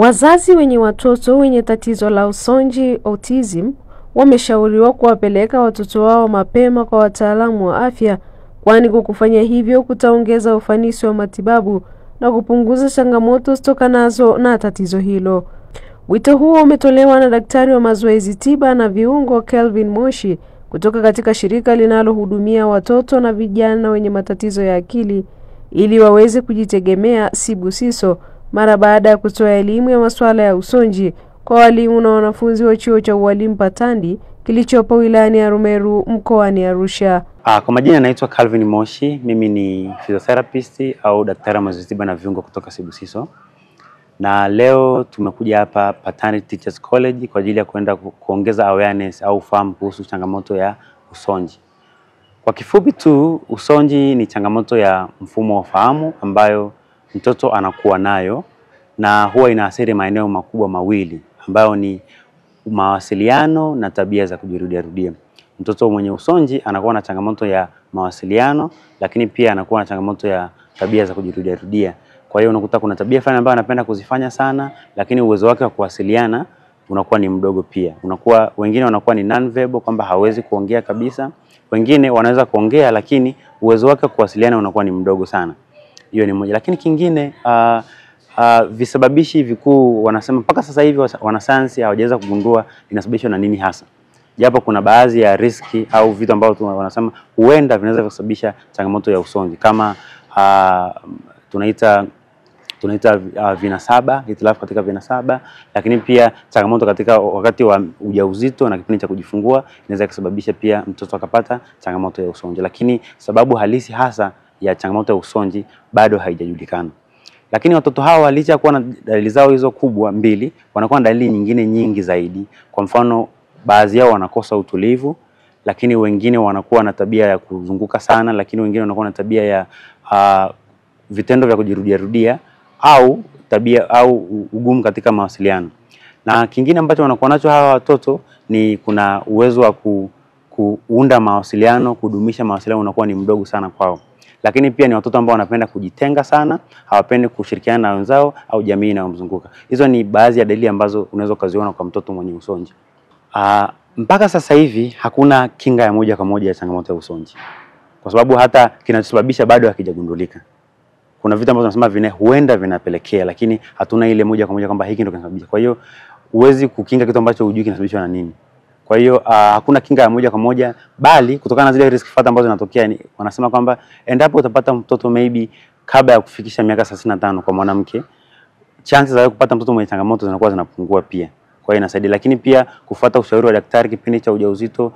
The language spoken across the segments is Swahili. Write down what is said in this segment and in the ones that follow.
Wazazi wenye watoto wenye tatizo la usonji autism wameshauriwa kuwapeleka watoto wao mapema kwa wataalamu wa afya, kwani kwa kufanya hivyo kutaongeza ufanisi wa matibabu na kupunguza changamoto zitokanazo na tatizo hilo. Wito huo umetolewa na daktari wa mazoezi tiba na viungo Kelvin Moshi kutoka katika shirika linalohudumia watoto na vijana wenye matatizo ya akili ili waweze kujitegemea Sibusiso, mara baada ya kutoa elimu ya masuala ya usonji kwa walimu na wanafunzi wa chuo cha ualimu Patandi kilichopo wilayani ya Rumeru mkoani Arusha. Kwa majina naitwa Kelvin Moshi, mimi ni physiotherapist au daktari wa mazoezi tiba na viungo kutoka Sibusiso. Na leo tumekuja hapa Patandi Teachers College kwa ajili ya kwenda kuongeza awareness au fahamu kuhusu changamoto ya usonji. Kwa kifupi tu, usonji ni changamoto ya mfumo wa fahamu ambayo mtoto anakuwa nayo na huwa inaathiri maeneo makubwa mawili ambayo ni mawasiliano na tabia za kujirudia. Mtoto mwenye usonji anakuwa na changamoto ya mawasiliano, lakini pia anakuwa na changamoto ya tabia za kujirudia. Kwa hiyo unakuta kuna tabia fulani ambayo anapenda kuzifanya sana, lakini uwezo wake wa kuwasiliana unakuwa ni mdogo pia. Wengine wanakuwa ni non-verbal kwamba hawezi kuongea kabisa. Wengine wanaweza kuongea lakini uwezo wake wa kuwasiliana unakuwa ni mdogo sana. Hiyo ni moja. Lakini kingine visababishi vikuu wanasema mpaka sasa hivi wanasayansi hawajaweza kugundua inasababishwa na nini hasa. Japo kuna baadhi ya riski au vitu ambavyo wanasema huenda vinaweza kusababisha changamoto ya usonji kama tunaita vinasaba, hitilafu katika vinasaba, lakini pia changamoto katika wakati wa ujauzito na kipindi cha kujifungua inaweza kusababisha pia mtoto akapata changamoto ya usonji. Lakini sababu halisi hasa ya changamoto ya usonji bado haijajulikana. Lakini watoto hawa licha kuwa na dalili zao hizo kubwa mbili, wanakuwa na dalili nyingine nyingi zaidi. Kwa mfano, baadhi yao wanakosa utulivu, lakini wengine wanakuwa na tabia ya kuzunguka sana, lakini wengine wanakuwa na tabia ya vitendo vya kujirudia au tabia au ugumu katika mawasiliano. Na kingine ambacho wanakuwa nacho hawa watoto ni kuna uwezo wa kuunda mawasiliano, kudumisha mawasiliano unakuwa ni mdogo sana kwao. Lakini pia ni watoto ambao wanapenda kujitenga sana, hawapendi kushirikiana na wenzao au jamii inayomzunguka. Hizo ni baadhi ya dalili ambazo unaweza kuziona kwa mtoto mwenye usonji. Mpaka sasa hivi hakuna kinga ya moja kwa moja ya changamoto ya usonji. Kwa sababu hata kinachosababisha bado hakijagundulika. Kuna vitu ambavyo tunasema huenda vinapelekea, lakini hatuna ile moja kwa moja kwamba hiki ndio kinasababisha. Kwa hiyo huwezi kukinga kitu ambacho hujui kinasababishwa na nini. Kwa hiyo hakuna kinga ya moja kwa moja, bali kutokana na zile risk factor ambazo zinatokea wanasema kwamba endapo utapata mtoto maybe kabla ya kufikisha miaka 35 kwa mwanamke, chances za kupata mtoto mwenye changamoto zinakuwa zinapungua pia. Kwa hiyo inasaidia, lakini pia kufuata ushauri wa daktari kipindi cha ujauzito,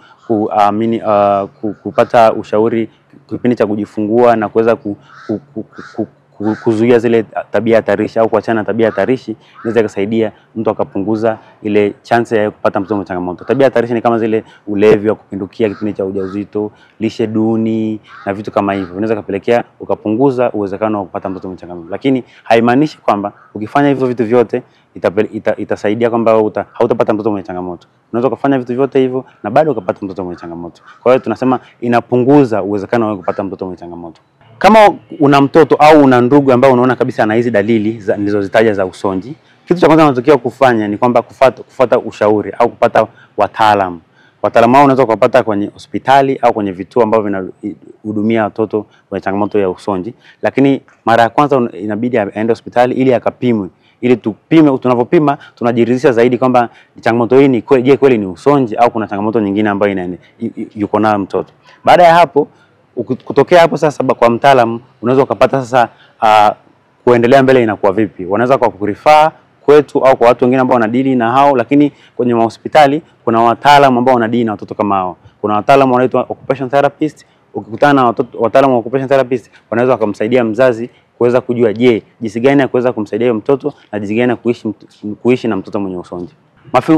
kupata ushauri kipindi cha kujifungua na kuweza kuzuia zile tabia hatarishi au kuachana na tabia hatarishi inaweza kusaidia mtu akapunguza ile chance ya kupata mtoto mwenye changamoto. Tabia hatarishi ni kama zile ulevi wa kupindukia kipindi cha ujauzito, lishe duni na vitu kama hivyo. Unaweza kupelekea ukapunguza uwezekano wa kupata mtoto mwenye changamoto. Lakini haimaanishi kwamba ukifanya hivyo vitu vyote itasaidia kwamba hautapata mtoto mwenye changamoto. Unaweza kufanya vitu vyote hivyo na bado ukapata mtoto mwenye changamoto. Kwa hiyo tunasema inapunguza uwezekano wa kupata mtoto mwenye changamoto. Kama una mtoto au una ndugu ambao unaona kabisa ana hizi dalili nilizozitaja za usonji, kitu cha kwanza unatakiwa kufanya ni kwamba kufuata ushauri au kupata wataalamu. Wataalamu hao unaweza kupata kwenye hospitali au kwenye vituo ambavyo vinahudumia watoto wenye changamoto ya usonji. Lakini mara ya kwanza inabidi aende hospitali ili akapimwe. Ili tunapopima tunajiridhisha zaidi kwamba changamoto hii ni kweli ni usonji au kuna changamoto nyingine ambayo yuko nayo mtoto. Baada ya hapo, kutokea hapo sasa kwa mtaalamu unaweza ukapata sasa kuendelea mbele inakuwa vipi. Wanaweza kwa kurefer kwetu au kwa watu wengine ambao wanadili na hao, lakini kwenye hospitali kuna wataalamu ambao wanadili na watoto kama hao. Kuna wataalamu wanaitwa occupational therapist. Ukikutana na wataalamu wa occupational therapist wanaweza wakamsaidia mzazi kuweza kujua jinsi gani ya kuweza kumsaidia mtoto na jinsi gani ya kuishi na mtoto mwenye usonji.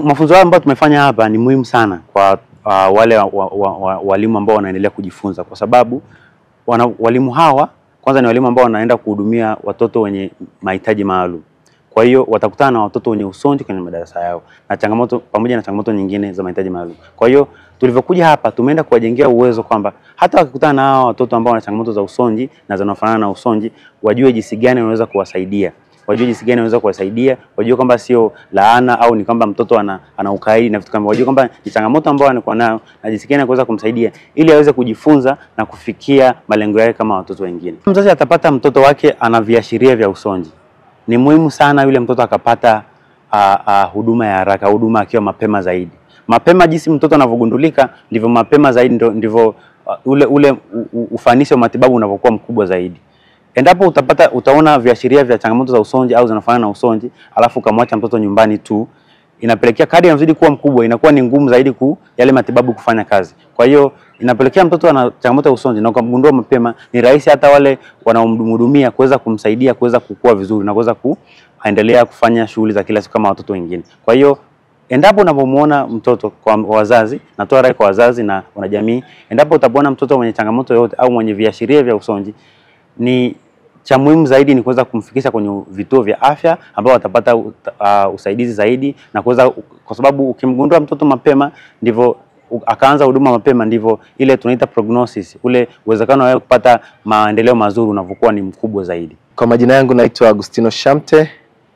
Mafunzo haya ambayo tumefanya hapa ni muhimu sana kwa wale walimu ambao wanaendelea kujifunza, kwa sababu walimu hawa kwanza ni walimu ambao wanaenda kuhudumia watoto wenye mahitaji maalum. Kwa hiyo watakutana na watoto wenye usonji kwenye madarasa yao na changamoto pamoja na changamoto nyingine za mahitaji maalum. Kwa hiyo tulivyokuja hapa tumeenda kuwajengea uwezo kwamba hata wakikutana na watoto ambao wana changamoto za usonji na zinafanana na usonji, wajue jinsi gani wanaweza kuwasaidia wajue jinsi gani wanaweza kuwasaidia, wajue kwamba sio laana au ni kwamba mtoto ana ukaidi na vitu kama, wajue kwamba ni changamoto ambayo anakuwa nayo na jinsi gani kuweza kumsaidia ili aweze kujifunza na kufikia malengo yake kama watoto wengine. Mzazi atapata mtoto wake ana viashiria vya usonji, ni muhimu sana yule mtoto akapata huduma ya haraka, huduma akiwa mapema zaidi. Mapema jinsi mtoto anavyogundulika ndivyo mapema zaidi ndivyo ule ufanisi wa matibabu unavyokuwa mkubwa zaidi. Endapo utaona viashiria vya changamoto za usonji au zinafanana na usonji, alafu ukamwacha mtoto nyumbani tu, inapelekea kadri anazidi kuwa mkubwa inakuwa ni ngumu zaidi yale matibabu kufanya kazi. Kwa hiyo inapelekea mtoto ana changamoto ya usonji na ukamgundua mapema, ni rahisi hata wale wanaomhudumia kuweza kumsaidia kuweza kukua vizuri na kuweza kuendelea kufanya shughuli za kila siku kama watoto wengine. Kwa hiyo endapo unapomuona mtoto, kwa wazazi, natoa rai kwa wazazi na wanajamii, endapo utapoona mtoto mwenye changamoto yoyote au mwenye viashiria vya usonji, ni cha muhimu zaidi ni kuweza kumfikisha kwenye vituo vya afya ambao watapata usaidizi zaidi, na kuweza, kwa sababu ukimgundua mtoto mapema ndivyo akaanza huduma mapema ndivyo ile tunaita prognosis, ule uwezekano wa kupata maendeleo mazuri unavyokuwa ni mkubwa zaidi. Kwa majina yangu naitwa Agustino Shamte,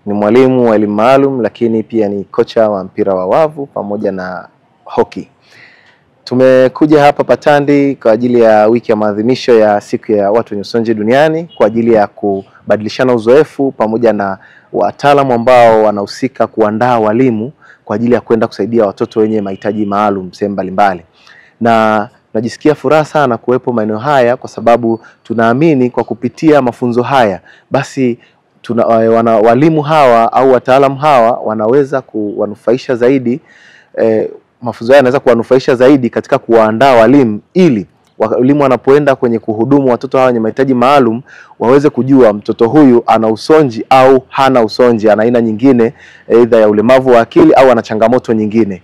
ni mwalimu wa elimu maalum lakini pia ni kocha wa mpira wa wavu pamoja na hockey. Tumekuja hapa Patandi kwa ajili ya wiki ya maadhimisho ya siku ya watu wenye usonji duniani kwa ajili ya kubadilishana uzoefu pamoja na wataalamu ambao wanahusika kuandaa walimu kwa ajili ya kwenda kusaidia watoto wenye mahitaji maalum sehemu mbalimbali. Na najisikia furaha sana kuwepo maeneo haya kwa sababu tunaamini kwa kupitia mafunzo haya basi walimu hawa au wataalamu hawa wanaweza kuwanufaisha zaidi, mafunzo haya yanaweza kuwanufaisha zaidi katika kuwaandaa walimu ili walimu wanapoenda kwenye kuhudumu watoto hawa wenye mahitaji maalum waweze kujua mtoto huyu ana usonji au hana usonji, ana aina nyingine aidha ya ulemavu wa akili au ana changamoto nyingine.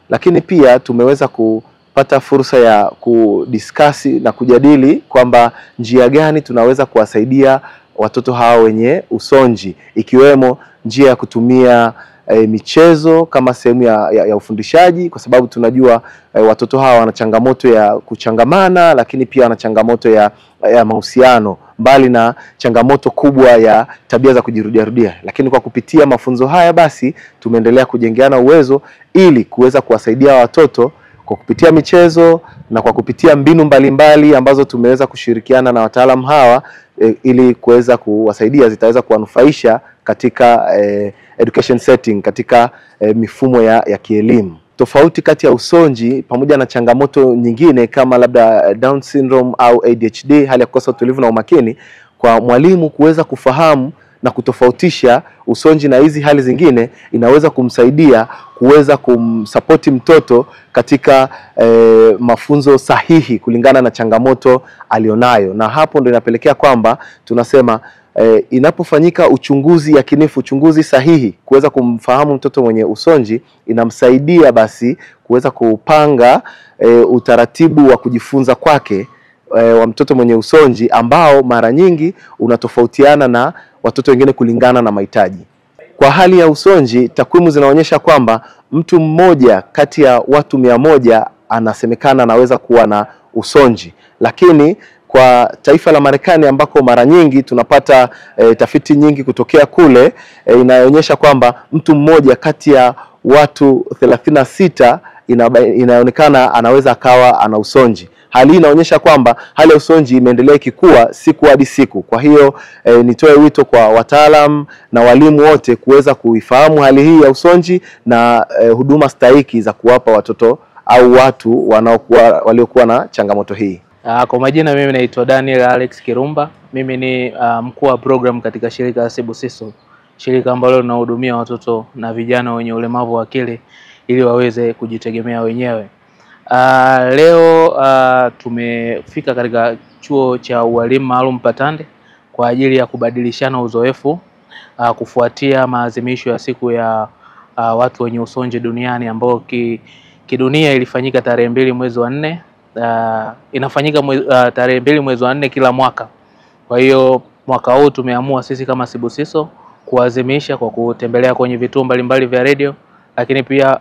Lakini pia tumeweza kupata fursa ya kudiskasi na kujadili kwamba njia gani tunaweza kuwasaidia watoto hawa wenye usonji, ikiwemo njia ya kutumia michezo kama sehemu ya ufundishaji, kwa sababu tunajua watoto hawa wana changamoto ya kuchangamana, lakini pia wana changamoto ya mahusiano, mbali na changamoto kubwa ya tabia za kujirudia. Lakini kwa kupitia mafunzo haya basi tumeendelea kujengeana uwezo ili kuweza kuwasaidia watoto kwa kupitia michezo na kwa kupitia mbinu mbalimbali ambazo tumeweza kushirikiana na wataalamu hawa ili kuweza kuwasaidia, zitaweza kuwanufaisha katika education setting, katika mifumo ya kielimu. Tofauti kati ya usonji pamoja na changamoto nyingine kama labda Down syndrome au ADHD, hali ya kukosa utulivu na umakini, kwa mwalimu kuweza kufahamu na kutofautisha usonji na hizi hali zingine inaweza kumsaidia kuweza kumsapoti mtoto katika mafunzo sahihi kulingana na changamoto alionayo. Na hapo ndio inapelekea kwamba tunasema inapofanyika uchunguzi yakinifu, uchunguzi sahihi kuweza kumfahamu mtoto mwenye usonji, inamsaidia basi kuweza kupanga utaratibu wa kujifunza kwake wa mtoto mwenye usonji ambao mara nyingi unatofautiana na watoto wengine kulingana na mahitaji. Kwa hali ya usonji, takwimu zinaonyesha kwamba mtu mmoja kati ya watu 100 anasemekana anaweza kuwa na usonji. Lakini kwa taifa la Marekani ambako mara nyingi tunapata tafiti nyingi kutokea kule, inaonyesha kwamba mtu mmoja kati ya watu 36 inaonekana anaweza akawa ana usonji. Hali hii inaonyesha kwamba hali ya usonji imeendelea ikikua siku hadi siku. Kwa hiyo nitoe wito kwa wataalamu na walimu wote kuweza kuifahamu hali hii ya usonji na huduma stahiki za kuwapa watoto au watu waliokuwa na changamoto hii. Kwa majina mimi naitwa Daniel Alex Kirumba. Mimi ni mkuu wa program katika shirika la Sibusiso, shirika ambalo linahudumia watoto na vijana wenye ulemavu wa akili ili waweze kujitegemea wenyewe. Leo tumefika katika chuo cha ualimu maalum Patande kwa ajili ya kubadilishana uzoefu kufuatia maadhimisho ya siku ya watu wenye usonji duniani ambao kidunia ilifanyika tarehe 2 mwezi wa 4. Inafanyika tarehe 2 mwezi wa 4 kila mwaka. Kwa hiyo mwaka huu tumeamua sisi kama Sibusiso kuadhimisha kwa kutembelea kwenye vituo mbalimbali vya radio, lakini pia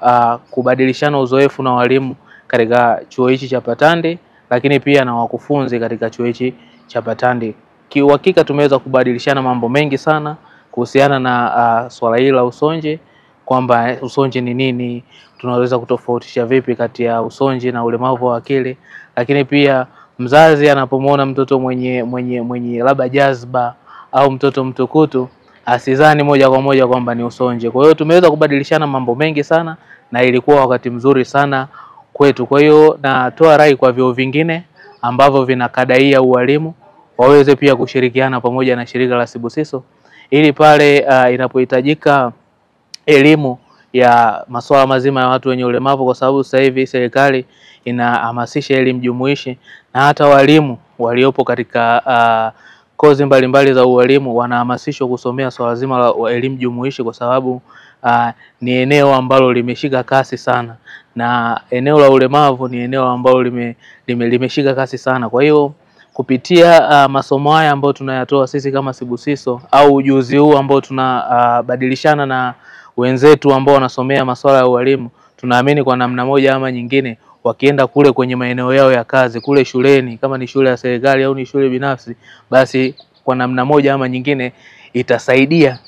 kubadilishana uzoefu na walimu katika chuo hichi cha Patande, lakini pia na wakufunzi katika chuo hichi cha Patande. Kiuhakika tumeweza kubadilishana mambo mengi sana kuhusiana na swala hili la usonji, kwamba usonji ni nini, tunaweza kutofautisha vipi kati ya usonji na ulemavu wa akili. Lakini pia mzazi anapomwona mtoto mwenye labda jazba au mtoto mtukutu, asizani moja kwa moja kwamba ni usonji. Kwa hiyo tumeweza kubadilishana mambo mengi sana na ilikuwa wakati mzuri sana kwetu. Kwa hiyo natoa rai kwa vyuo vingine ambavyo vinakadaia ualimu waweze pia kushirikiana pamoja na shirika la Sibusiso, ili pale inapohitajika elimu ya masuala mazima ya watu wenye ulemavu, kwa sababu sasa hivi serikali inahamasisha elimu jumuishi na hata walimu waliopo katika kozi mbalimbali za ualimu wanahamasishwa kusomea swala zima la elimu jumuishi, kwa sababu ni eneo ambalo limeshika kasi sana, na eneo la ulemavu ni eneo ambalo limeshika kasi sana. Kwa hiyo kupitia masomo haya ambayo tunayatoa sisi kama Sibusiso, au ujuzi huu ambao tunabadilishana na wenzetu ambao wanasomea masuala ya ualimu, tunaamini kwa namna moja ama nyingine wakienda kule kwenye maeneo yao ya kazi, kule shuleni, kama ni shule ya serikali au ni shule binafsi, basi kwa namna moja ama nyingine itasaidia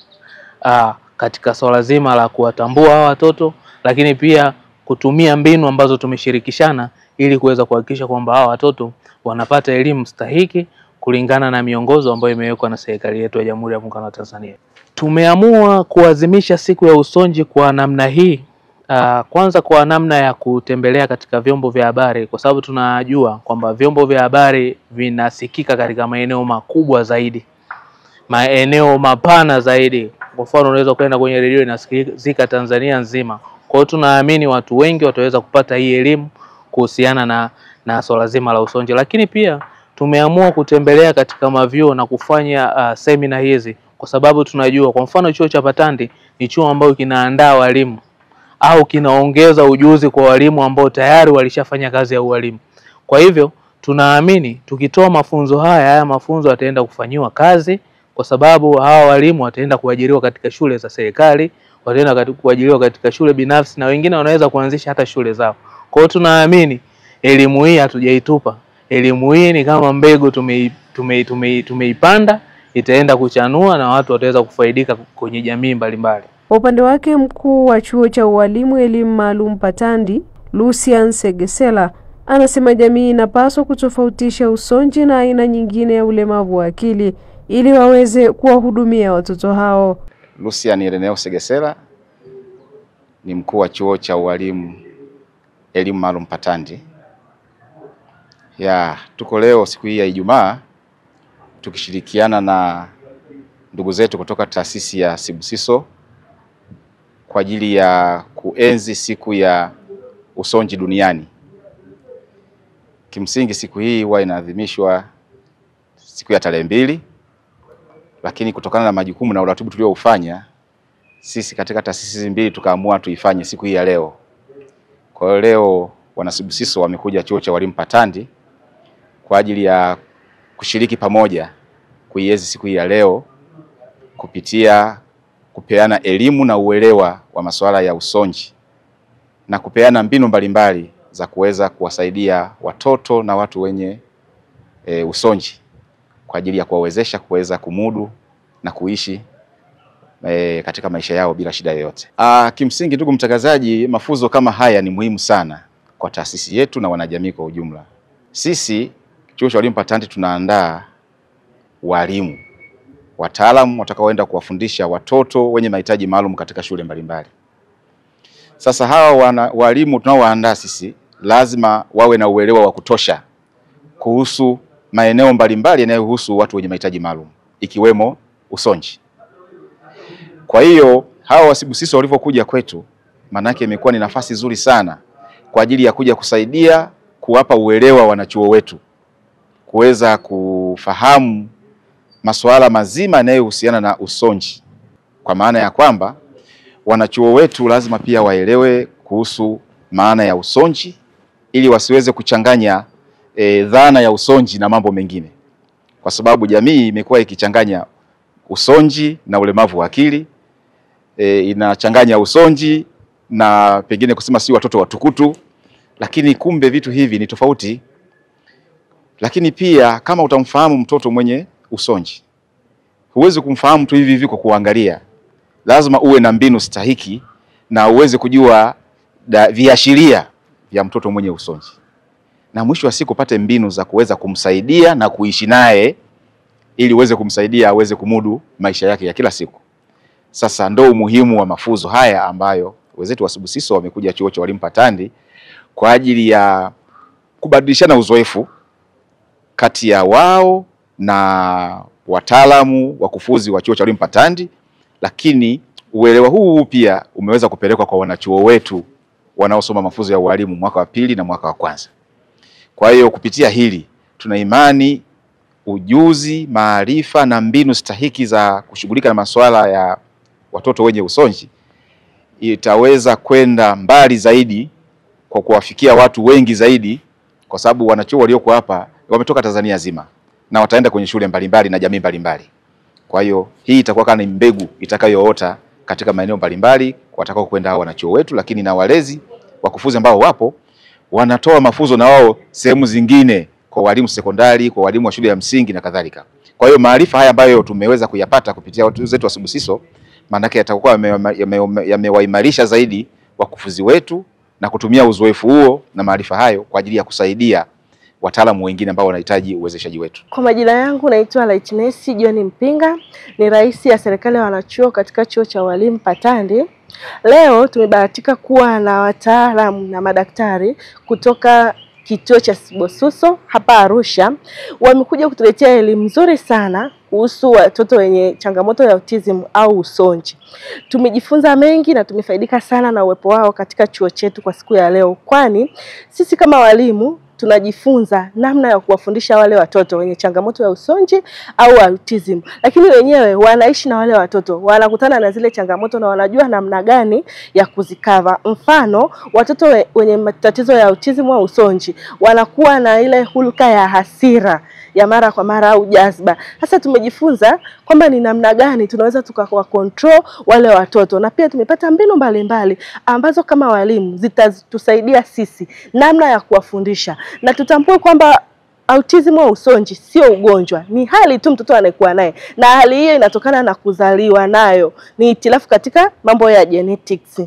katika swala zima la kuwatambua hawa watoto, lakini pia kutumia mbinu ambazo tumeshirikishana ili kuweza kuhakikisha kwamba hawa watoto wanapata elimu stahiki kulingana na miongozo ambayo imewekwa na serikali yetu ya Jamhuri ya Muungano wa Tanzania. Tumeamua kuadhimisha siku ya usonji kwa namna hii. Kwanza kwa namna ya kutembelea katika vyombo vya habari, kwa sababu tunajua kwamba vyombo vya habari vinasikika katika maeneo makubwa zaidi, maeneo mapana zaidi. Kwa mfano unaweza kwenda kwenye redio inasikika Tanzania nzima. Kwa hiyo tunaamini watu wengi wataweza kupata hii elimu kuhusiana na swala zima la usonji. Lakini pia tumeamua kutembelea katika mavyuo na kufanya semina hizi, kwa sababu tunajua kwa mfano chuo cha Patandi ni chuo ambacho kinaandaa walimu au kinaongeza ujuzi kwa walimu ambao tayari walishafanya kazi ya ualimu. Kwa hivyo tunaamini tukitoa mafunzo haya mafunzo yataenda kufanywa kazi, kwa sababu hawa walimu wataenda kuajiriwa katika shule za serikali, wataenda kuajiriwa katika shule binafsi, na wengine wanaweza kuanzisha hata shule zao. Kwa hiyo tunaamini elimu hii hatujaitupa. Elimu hii ni kama mbegu tumeipanda, itaenda kuchanua na watu wataweza kufaidika kwenye jamii mbalimbali. Kwa upande wake, mkuu wa chuo cha ualimu elimu maalum Patandi, Lucian Segesela, anasema jamii inapaswa kutofautisha usonji na aina nyingine ya ulemavu wa akili ili waweze kuwahudumia watoto hao. Lucian Ireneo Segesela ni mkuu wa chuo cha ualimu elimu maalum Patandi. Tuko leo siku hii ya Ijumaa tukishirikiana na ndugu zetu kutoka taasisi ya Sibusiso kwa ajili ya kuenzi siku ya usonji duniani. Kimsingi siku hii huwa inaadhimishwa siku ya tarehe 2, lakini kutokana na majukumu na uratibu tulioufanya sisi katika taasisi mbili tukaamua tuifanye siku hii ya leo. Kwa hiyo leo wana Sibusiso wamekuja chuo cha walimu Patandi kwa ajili ya kushiriki pamoja kuienzi siku hii ya leo kupitia kupeana elimu na uelewa wa masuala ya usonji na kupeana mbinu mbalimbali za kuweza kuwasaidia watoto na watu wenye usonji kwa ajili ya kuwawezesha kuweza kumudu na kuishi katika maisha yao bila shida yoyote. Kimsingi ndugu mtangazaji, mafunzo kama haya ni muhimu sana kwa taasisi yetu na wanajamii kwa ujumla. Sisi chuo cha walimu Patandi tunaandaa walimu wataalamu watakaoenda kuwafundisha watoto wenye mahitaji maalum katika shule mbalimbali. Sasa hawa walimu tunaowaandaa sisi lazima wawe na uelewa wa kutosha kuhusu maeneo mbalimbali yanayohusu watu wenye mahitaji maalum ikiwemo usonji. Kwa hiyo hawa wa Sibusiso walivyokuja kwetu, manake imekuwa ni nafasi nzuri sana kwa ajili ya kuja kusaidia kuwapa uelewa wanachuo wetu kuweza kufahamu masuala mazima yanayohusiana na usonji, kwa maana ya kwamba wanachuo wetu lazima pia waelewe kuhusu maana ya usonji ili wasiweze kuchanganya dhana ya usonji na mambo mengine, kwa sababu jamii imekuwa ikichanganya usonji na ulemavu wa akili, inachanganya usonji na pengine kusema si watoto watukutu, lakini kumbe vitu hivi ni tofauti. Lakini pia kama utamfahamu mtoto mwenye usonji, huwezi kumfahamu tu hivi hivi kwa kuangalia. Lazima uwe na mbinu stahiki na uweze kujua viashiria vya mtoto mwenye usonji. Na mwisho wa siku upate mbinu za kuweza kumsaidia na kuishi naye ili uweze kumsaidia aweze kumudu maisha yake ya kila siku. Sasa ndo umuhimu wa mafunzo haya ambayo wenzetu wa Sibusiso wamekuja chuo cha walimu Patandi kwa ajili ya kubadilishana uzoefu kati ya wao na wataalamu wakufuzi wa chuo cha walimu Patandi, lakini uelewa huu pia umeweza kupelekwa kwa wanachuo wetu wanaosoma mafunzo ya ualimu mwaka wa pili na mwaka wa kwanza. Kwa hiyo kupitia hili tuna imani ujuzi, maarifa na mbinu stahiki za kushughulika na masuala ya watoto wenye usonji itaweza kwenda mbali zaidi kwa kuwafikia watu wengi zaidi, kwa sababu wanachuo walioko hapa wametoka Tanzania nzima na wataenda kwenye shule mbalimbali na jamii mbalimbali. Kwa hiyo hii itakuwa kama mbegu itakayoota katika maeneo mbalimbali watakao kwenda wanachuo wetu, lakini na walezi wakufunzi ambao wapo wanatoa mafunzo na wao sehemu zingine kwa walimu sekondari, kwa walimu wa shule ya msingi na kadhalika. Kwa hiyo maarifa haya ambayo tumeweza kuyapata kupitia watu wetu wa Sibusiso, maana yake yatakuwa yamewaimarisha zaidi wakufunzi wetu na kutumia uzoefu huo na maarifa hayo kwa ajili ya kusaidia wataalamu wengine ambao wanahitaji uwezeshaji wetu. Kwa majina yangu naitwa Lightness John Mpinga, ni rais ya serikali ya wanachuo katika chuo cha walimu Patandi. Leo tumebahatika kuwa na wataalamu na madaktari kutoka kituo cha Sibusiso hapa Arusha. Wamekuja kutuletea elimu nzuri sana kuhusu watoto wenye changamoto ya autism au usonji. Tumejifunza mengi na tumefaidika sana na uwepo wao katika chuo chetu kwa siku ya leo, kwani sisi kama walimu tunajifunza namna ya kuwafundisha wale watoto wenye changamoto ya usonji au autism, lakini wenyewe wanaishi na wale watoto, wanakutana na zile changamoto na wanajua namna gani ya kuzikava. Mfano, watoto wenye matatizo ya autism au usonji wanakuwa na ile hulka ya hasira ya mara kwa mara au jazba. Sasa tumejifunza kwamba ni namna gani tunaweza tukawa control wale watoto, na pia tumepata mbinu mbalimbali ambazo kama walimu zitatusaidia sisi namna ya kuwafundisha. Na tutambue kwamba autism au usonji sio ugonjwa, ni hali tu mtoto anakuwa naye, na hali hiyo inatokana na kuzaliwa nayo, ni hitilafu katika mambo ya genetics.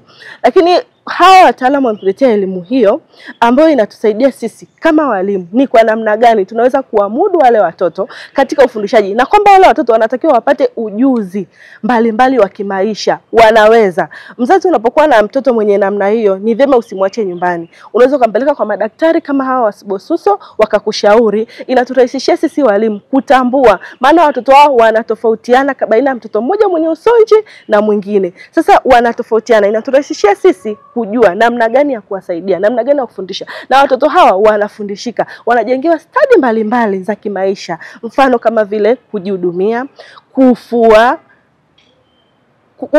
Lakini hawa wataalamu wametuletea elimu hiyo ambayo inatusaidia sisi kama walimu ni kwa namna gani tunaweza kuamudu wale watoto katika ufundishaji, na kwamba wale watoto wanatakiwa wapate ujuzi mbalimbali wa kimaisha. Wanaweza, mzazi unapokuwa na mtoto mwenye namna hiyo, ni vyema usimwache nyumbani. Unaweza kumpeleka kwa madaktari kama hawa wa Sibusiso wakakushauri. Inaturahisishia sisi walimu kutambua, maana watoto wao wanatofautiana baina ya mtoto mmoja mwenye usonji na mwingine. Sasa wanatofautiana, inaturahisishia sisi kujua namna gani ya kuwasaidia, namna gani ya kufundisha. Na watoto hawa wanafundishika, wanajengewa stadi mbalimbali za kimaisha, mfano kama vile kujihudumia, kufua,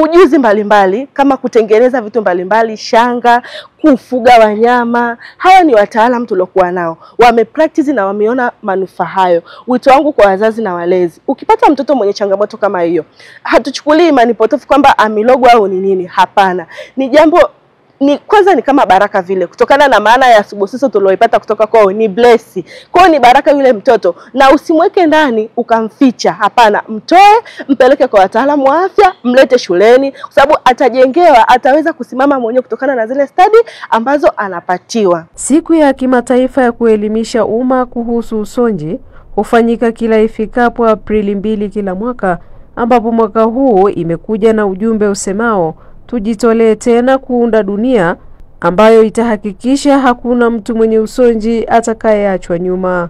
ujuzi mbalimbali kama kutengeneza vitu mbalimbali, shanga, kufuga wanyama. Hawa ni wataalamu tuliokuwa nao, wamepractice na wameona manufaa hayo. Wito wangu kwa wazazi na walezi, ukipata mtoto mwenye changamoto kama hiyo, hatuchukulii imani potofu kwamba amilogwa au ni nini. Hapana, ni jambo kwanza ni kama baraka vile, kutokana na maana ya Sibusiso tulioipata kutoka kwao, ni bless. Kwao ni baraka yule mtoto, na usimweke ndani ukamficha. Hapana, mtoe, mpeleke kwa wataalamu wa afya, mlete shuleni, kwa sababu atajengewa, ataweza kusimama mwenyewe kutokana na zile stadi ambazo anapatiwa. Siku ya kimataifa ya kuelimisha umma kuhusu usonji hufanyika kila ifikapo Aprili 2 kila mwaka, ambapo mwaka huu imekuja na ujumbe usemao tujitolee tena kuunda dunia ambayo itahakikisha hakuna mtu mwenye usonji atakayeachwa nyuma.